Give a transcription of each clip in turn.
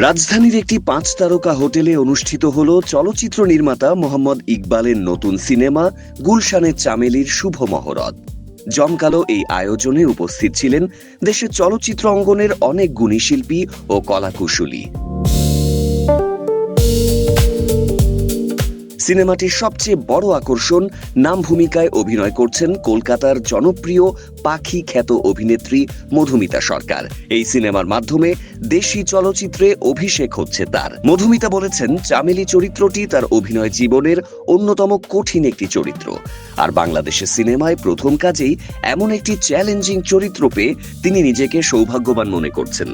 রাজধানীর একটি ৫ তারকা হোটেলে অনুষ্ঠিত হল চলচ্চিত্র নির্মাতা মোহাম্মদ ইকবালের নতুন সিনেমা গুলশানের চামেলির শুভ মহরত। জমকালো এই আয়োজনে উপস্থিত ছিলেন দেশের চলচ্চিত্র অঙ্গনের অনেক গুণী শিল্পী ও কলাকুশলী। সিনেমাটির সবচেয়ে বড় আকর্ষণ, নাম ভূমিকায় অভিনয় করছেন কলকাতার জনপ্রিয় পাখি খ্যাত অভিনেত্রী মধুমিতা সরকার। এই সিনেমার মাধ্যমে দেশি চলচ্চিত্রে অভিষেক হচ্ছে তার। মধুমিতা বলেছেন, চামেলি চরিত্রটি তার অভিনয় জীবনের অন্যতম কঠিন একটি চরিত্র, আর বাংলাদেশের সিনেমায় প্রথম কাজেই এমন একটি চ্যালেঞ্জিং চরিত্র পেয়ে তিনি নিজেকে সৌভাগ্যবান মনে করছেন।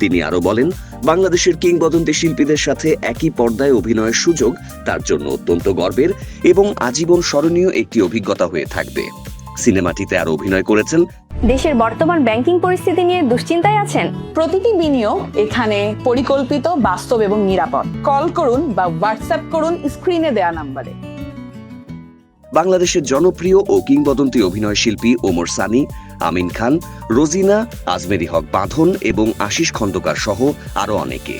তিনি আরো বলেন, বাংলাদেশের কিংবদন্তি শিল্পীদের সাথে একই পর্দায় অভিনয়ের সুযোগ তার জন্য অত্যন্ত গর্বের এবং আজীবন স্মরণীয় একটি অভিজ্ঞতা হয়ে থাকবে। সিনেমাটিতে আরো অভিনয় করেছেন। দেশের বর্তমান ব্যাংকিং পরিস্থিতি নিয়ে দুশ্চিন্তায় আছেন? প্রতিটি বিনিয়োগ এখানে পরিকল্পিত, বাস্তব এবং নিরাপদ। কল করুন বা হোয়াটসঅ্যাপ করুন স্ক্রিনে দেয়া নম্বরে। বাংলাদেশের জনপ্রিয় ও কিংবদন্তি অভিনয় শিল্পী ওমর সানি, আমিন খান, রোজিনা, আজমেরি হক বাঁধন এবং আশিস খন্দকার সহ আরো অনেকে।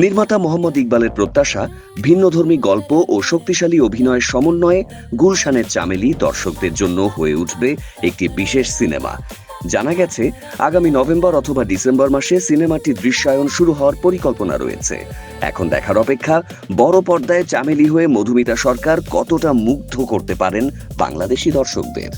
নির্মাতা মোহাম্মদ ইকবালের প্রত্যাশা, ভিন্নধর্মী গল্প ও শক্তিশালী অভিনয়ের সমন্বয়ে গুলশানের চামেলি দর্শকদের জন্য হয়ে উঠবে একটি বিশেষ সিনেমা। জানা গেছে, আগামী নভেম্বর অথবা ডিসেম্বর মাসে সিনেমাটি দৃশ্যায়ন শুরু হওয়ার পরিকল্পনা রয়েছে। এখন দেখার অপেক্ষা, বড় পর্দায় চামেলি হয়ে মধুমিতা সরকার কতটা মুগ্ধ করতে পারেন বাংলাদেশি দর্শকদের।